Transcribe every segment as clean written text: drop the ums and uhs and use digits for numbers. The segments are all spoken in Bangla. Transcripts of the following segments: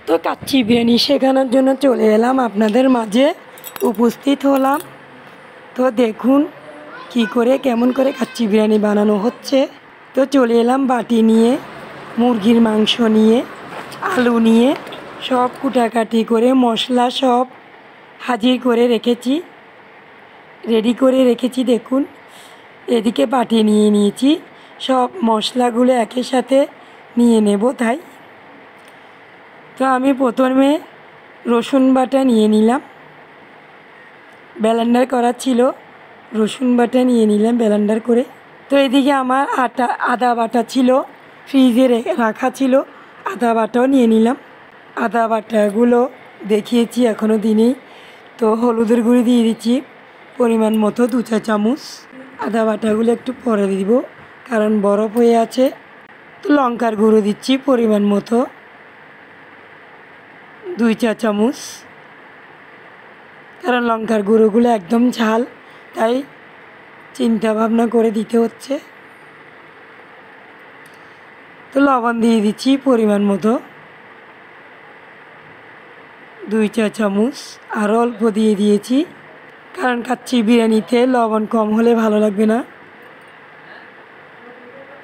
তো কাচ্চি বিরিয়ানি শেখানোর জন্য চলে এলাম, আপনাদের মাঝে উপস্থিত হলাম। তো দেখুন কি করে কেমন করে কাচ্চি বিরিয়ানি বানানো হচ্ছে। তো চলে এলাম বাটি নিয়ে, মুরগির মাংস নিয়ে, আলু নিয়ে, সব কুটাকাটি করে মশলা সব হাজির করে রেখেছি, রেডি করে রেখেছি। দেখুন এদিকে বাটি নিয়ে নিয়েছি, সব মশলাগুলো একের সাথে নিয়ে নেব। তাই তো আমি প্রথমে রসুন বাটা নিয়ে নিলাম, ব্লেন্ডার করা ছিল, রসুন বাটা নিয়ে নিলাম ব্লেন্ডার করে। তো এদিকে আমার আদা বাটা ছিল, ফ্রিজে রাখা ছিল, আদা বাটাও নিয়ে নিলাম। আদা বাটাগুলো দেখিয়েছি এখনও দিনেই। তো হলুদের গুঁড়ি দিয়ে দিচ্ছি পরিমাণ মতো 2 চা চামচ। আদা বাটাগুলো একটু পরে দিব কারণ বরফ হয়ে আছে। তো লঙ্কার গুঁড়ো দিচ্ছি পরিমাণ মতো 2 চা চামচ, কারণ লঙ্কার গুঁড়োগুলো একদম ঝাল, তাই চিন্তা ভাবনা করে দিতে হচ্ছে। তো লবণ দিয়ে দিচ্ছি পরিমাণ মতো 2 চা চামচ, আরও অল্প দিয়ে দিয়েছি কারণ কাচ্চি বিরিয়ানিতে লবণ কম হলে ভালো লাগবে না।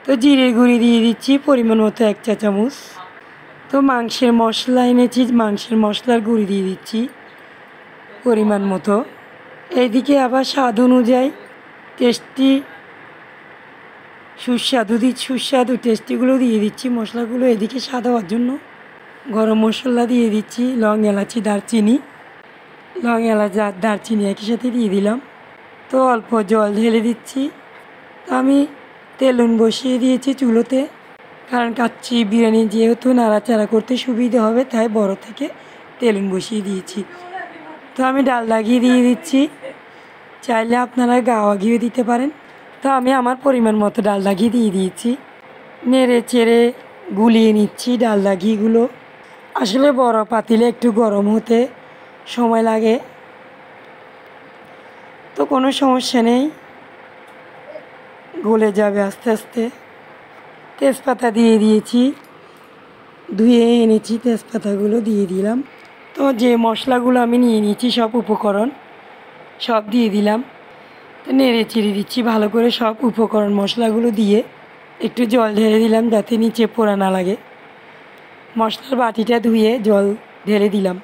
তো জিরে গুঁড়ি দিয়ে দিচ্ছি পরিমাণ মতো 1 চা চামচ। তো মাংসের মশলা এনেছি, মাংসের মশলার গুঁড়ি দিয়ে দিচ্ছি পরিমাণ মতো। এইদিকে আবার স্বাদ অনুযায়ী সুস্বাদু টেস্টিগুলো দিয়ে দিচ্ছি মশলাগুলো। এদিকে স্বাদ হওয়ার জন্য গরম মশলা দিয়ে দিচ্ছি, লং এলাচি দারচিনি, দারচিনি একই সাথে দিয়ে দিলাম। তো অল্প জল ঢেলে দিচ্ছি। আমি তেলুন বসিয়ে দিয়েছি চুলোতে, কারণ কাচ্চি বিরিয়ানি যেহেতু নাড়াচাড়া করতে সুবিধা হবে তাই বড় থেকে তেলুন বসিয়ে দিয়েছি। তো আমি ডালডা ঘি দিয়ে দিচ্ছি, চাইলে আপনারা গাওয়া ঘিও দিতে পারেন। তো আমি আমার পরিমাণ মতো ডালডা ঘি দিয়ে দিয়েছি, নেড়ে চেড়ে গুলিয়ে নিচ্ছি ডালডা ঘিগুলো। আসলে বড় পাতিলে একটু গরম হতে সময় লাগে, তো কোনো সমস্যা নেই, গলে যাবে আস্তে আস্তে। তেজপাতা দিয়ে দিয়েছি, ধুয়ে এনেছি, তেজপাতাগুলো দিয়ে দিলাম। তো যে মশলাগুলো আমি নিয়ে নিয়েছি সব উপকরণ সব দিয়ে দিলাম। তো নেড়ে চেড়ে দিচ্ছি ভালো করে, সব উপকরণ মশলাগুলো দিয়ে একটু জল ঢেলে দিলাম যাতে নিচে পোড়া না লাগে। মশলার বাটিটা ধুয়ে জল ঢেলে দিলাম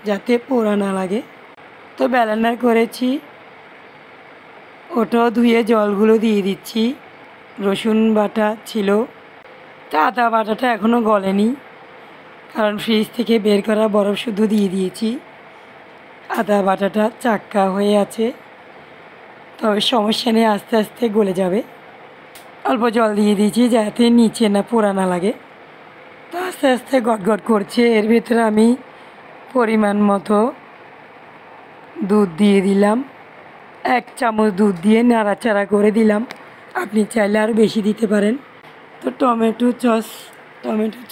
যাতে পোড়া না লাগে। তো ব্লেন্ডার করেছি ওটাও ধুয়ে জলগুলো দিয়ে দিচ্ছি। রসুন বাটা ছিল, তা আদা বাটাটা এখনও গলেনি কারণ ফ্রিজ থেকে বের করা বরফ শুদ্ধ দিয়ে দিয়েছি। আদা বাটাটা চাক্কা হয়ে আছে, তবে সমস্যা নেই, আস্তে আস্তে গলে যাবে। অল্প জল দিয়ে দিয়েছি যাতে নিচে না পোড়া না লাগে। তো আস্তে আস্তে গটগট করছে, এর ভিতরে আমি পরিমাণ মতো দুধ দিয়ে দিলাম, 1 চামচ দুধ দিয়ে নাড়াচাড়া করে দিলাম। আপনি চাইলে আরও বেশি দিতে পারেন। তো টমেটো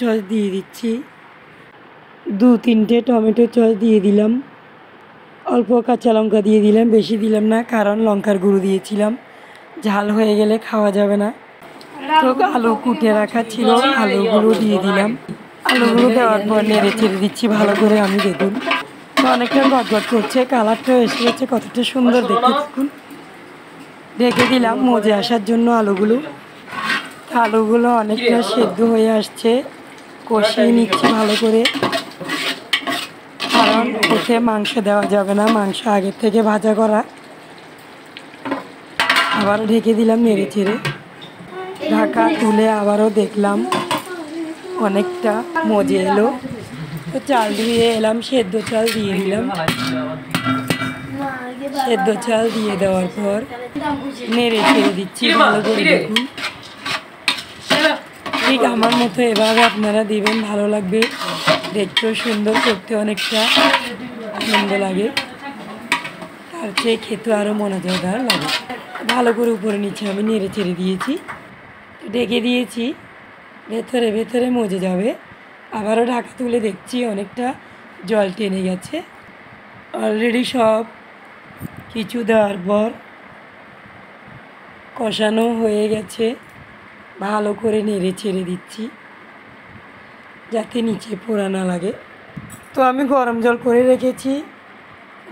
সস দিয়ে দিচ্ছি, 2-3টে টমেটো সস দিয়ে দিলাম। অল্প কাঁচা লঙ্কা দিয়ে দিলাম, বেশি দিলাম না কারণ লঙ্কার গুঁড়ো দিয়েছিলাম, ঝাল হয়ে গেলে খাওয়া যাবে না। তো আলু কুটে রাখা ছিল, আলুগুলো দিয়ে দিলাম। আলুগুলো দেওয়ার পর নেড়ে চেড়ে দিচ্ছি ভালো করে। আমি দেখুন তো অনেকটা গটগট করছে, কালারটাও এসে গেছে, কতটা সুন্দর দেখতে। দেখুন ঢেকে দিলাম মজে আসার জন্য আলুগুলো অনেকটা সেদ্ধ হয়ে আসছে, কষিয়ে নিচ্ছি ভালো করে কারণ ওতে মাংস দেওয়া যাবে না, মাংস আগের থেকে ভাজা করা। আবারও ঢেকে দিলাম নেড়ে চেড়ে, ঢাকা তুলে আবারও দেখলাম অনেকটা মজে এলো। তো চাল ধুয়ে এলাম, সেদ্ধ চাল দিয়ে দিলাম। সেদ্ধ চাল দিয়ে দেওয়ার পর নেড়ে চেড়ে দিচ্ছি ভালো করে। দেখুন ঠিক আমার মতো এভাবে আপনারা দিবেন, ভালো লাগবে, দেখতেও সুন্দর, করতে অনেকটা আনন্দ লাগে, তার চেয়ে খেতে আরও মজাদার লাগে। ভালো করে উপরে নিচে আমি নেড়ে চেড়ে দিয়েছি, ঢেকে দিয়েছি, ভেতরে মজে যাবে। আবারও ঢাকা তুলে দেখছি অনেকটা জল টেনে গেছে। অলরেডি সব কিছু দেওয়ার পর কষানো হয়ে গেছে, ভালো করে নেড়ে ছেড়ে দিচ্ছি যাতে নিচে পোড়া না লাগে। তো আমি গরম জল করে রেখেছি,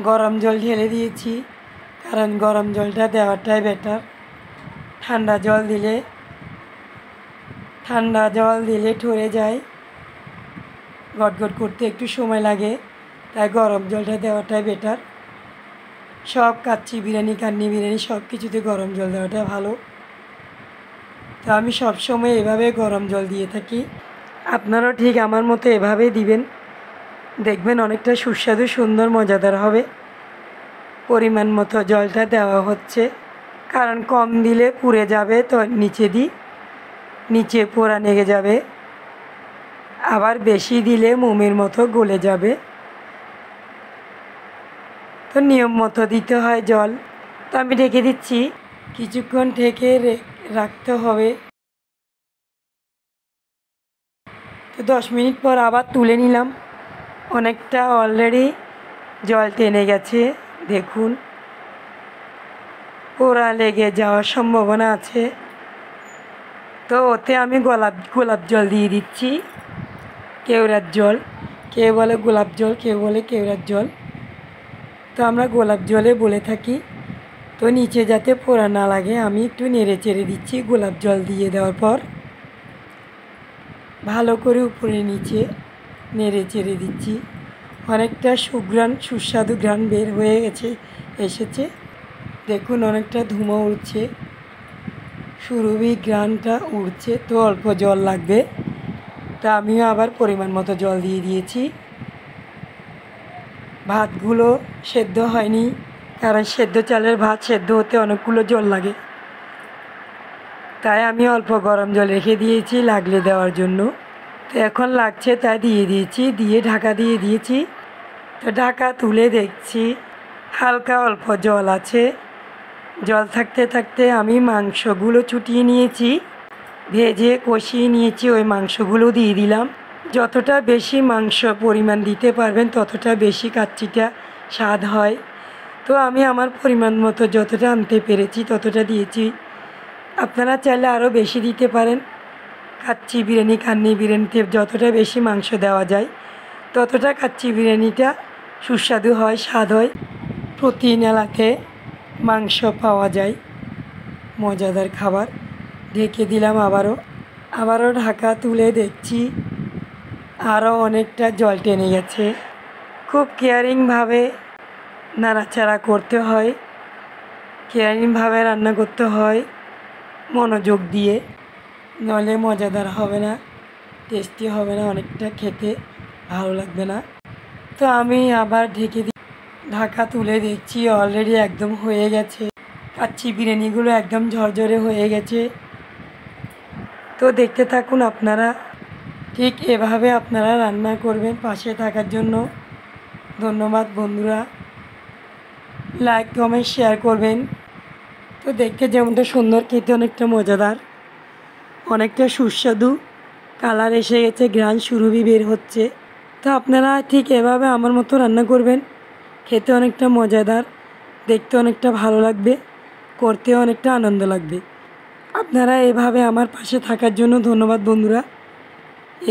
গরম জল ঢেলে দিয়েছি, কারণ গরম জলটা দেওয়াটাই বেটার। ঠান্ডা জল দিলে ঠরে যায়, গটগট করতে একটু সময় লাগে, তাই গরম জলটা দেওয়াটাই বেটার। সব কাচ্চি বিরিয়ানি, কান্নি বিরিয়ানি সব কিছুতে গরম জল দেওয়াটা ভালো। তো আমি সবসময় এভাবে গরম জল দিয়ে থাকি। আপনারাও ঠিক আমার মতো এভাবেই দিবেন, দেখবেন অনেকটা সুস্বাদু, সুন্দর, মজাদার হবে। পরিমাণ মতো জলটা দেওয়া হচ্ছে, কারণ কম দিলে পুড়ে যাবে, তো নিচে পোড়া লেগে যাবে। আবার বেশি দিলে মোমের মতো গলে যাবে। তো নিয়ম মতো দিতে হয় জল। তো আমি ঢেকে দিচ্ছি, কিছুক্ষণ ঢেকে রাখতে হবে। তো 10 মিনিট পর আবার তুলে নিলাম, অনেকটা অলরেডি জল টেনে গেছে। দেখুন, পোড়া লেগে যাওয়ার সম্ভাবনা আছে। তো ওতে আমি গোলাপ জল দিয়ে দিচ্ছি, কেওড়ার জল। কেউ বলে গোলাপ জল, কেউ বলে কেওড়ার জল, তো আমরা গোলাপ জলে বলে থাকি। তো নিচে যাতে পোড়া না লাগে আমি একটু নেড়ে চেড়ে দিচ্ছি। গোলাপ জল দিয়ে দেওয়ার পর ভালো করে উপরে নিচে নেড়ে চেড়ে দিচ্ছি। অনেকটা সুস্বাদু ঘ্রাণ বের হয়ে এসেছে। দেখুন, অনেকটা ধুমো উঠছে, সুরভি ঘ্রাণটা উঠছে। তো অল্প জল লাগবে, তা আমিও আবার পরিমাণ মতো জল দিয়ে দিয়েছি। ভাতগুলো সেদ্ধ হয়নি, কারণ সেদ্ধ চালের ভাত সেদ্ধ হতে অনেকগুলো জল লাগে, তাই আমি অল্প গরম জল রেখে দিয়েছি লাগলে দেওয়ার জন্য। তো এখন লাগছে তাই দিয়ে দিয়েছি, দিয়ে ঢাকা দিয়ে দিয়েছি। তো ঢাকা তুলে দেখছি হালকা অল্প জল আছে। জল থাকতে থাকতে আমি মাংসগুলো চুটিয়ে নিয়েছি, ভেজে কষিয়ে নিয়েছি, ওই মাংসগুলো দিয়ে দিলাম। যতটা বেশি মাংস পরিমাণ দিতে পারবেন ততটা বেশি কাচ্চিটা স্বাদ হয়। তো আমি আমার পরিমাণ মতো যতটা আনতে পেরেছি ততটা দিয়েছি। আপনারা চাইলে আরও বেশি দিতে পারেন। কাচ্চি বিরিয়ানি, কান্নি বিরিয়ানিতে যতটা বেশি মাংস দেওয়া যায় ততটা কাচ্চি বিরিয়ানিটা সুস্বাদু হয়, স্বাদ হয়। প্রতিদিন এলাকাতে মাংস পাওয়া যায়, মজাদার খাবার। ঢেকে দিলাম আবারও ঢাকা তুলে দেখছি আরও অনেকটা জল টেনে গেছে। খুব কেয়ারিংভাবে নাড়াচাড়া করতে হয়, কেয়ারিংভাবে রান্না করতে হয়, মনোযোগ দিয়ে, নইলে মজাদার হবে না, টেস্টি হবে না, অনেকটা খেতে ভালো লাগবে না। তো আমি আবার ঢাকা তুলে দেখছি অলরেডি একদম হয়ে গেছে। কাচ্চি বিরিয়ানিগুলো একদম ঝরঝরে হয়ে গেছে। তো দেখতে থাকুন আপনারা, ঠিক এভাবে আপনারা রান্না করবেন। পাশে থাকার জন্য ধন্যবাদ বন্ধুরা। লাইক, কমেন্ট, শেয়ার করবেন। তো দেখতে যেমনটা সুন্দর, খেতে অনেকটা মজাদার, অনেকটা সুস্বাদু, কালার এসে গেছে, ঘ্রাণ সুরভি বের হচ্ছে। তো আপনারা ঠিক এভাবে আমার মতো রান্না করবেন, খেতে অনেকটা মজাদার, দেখতে অনেকটা ভালো লাগবে, করতেও অনেকটা আনন্দ লাগবে। আপনারা এভাবে আমার পাশে থাকার জন্য ধন্যবাদ বন্ধুরা।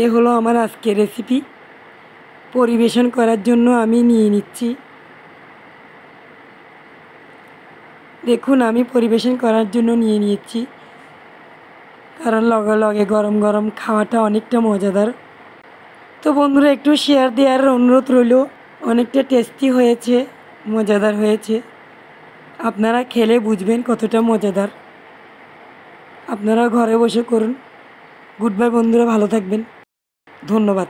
এ হলো আমার আজকের রেসিপি। পরিবেশন করার জন্য আমি নিয়ে নিচ্ছি। দেখুন, আমি পরিবেশন করার জন্য নিয়ে নিয়েছি, কারণ লগে লগে গরম গরম খাওয়াটা অনেকটা মজাদার। তো বন্ধুরা, একটু শেয়ার দেওয়ার অনুরোধ রইল। অনেকটা টেস্টি হয়েছে, মজাদার হয়েছে। আপনারা খেলে বুঝবেন কতটা মজাদার। আপনারা ঘরে বসে করুন। গুড বাই বন্ধুরা, ভালো থাকবেন, ধন্যবাদ।